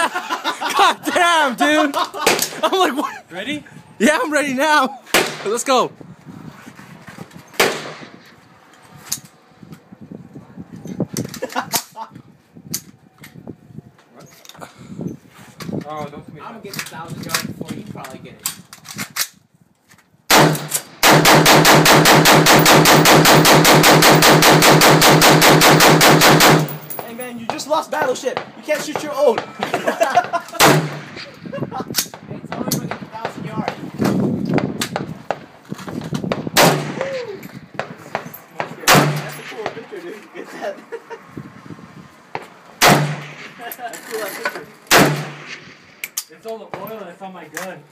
God damn, dude. I'm like, what? Ready? Yeah, I'm ready now. Let's go. Oh, don't I'm gonna get 1,000 yards before you probably get it. Hey man, you just lost Battleship. You can't shoot your own. It's only gonna get 1,000 yards. That's a cool picture, dude. Get that. That's cool, that picture. It's all the oil that's on my gun.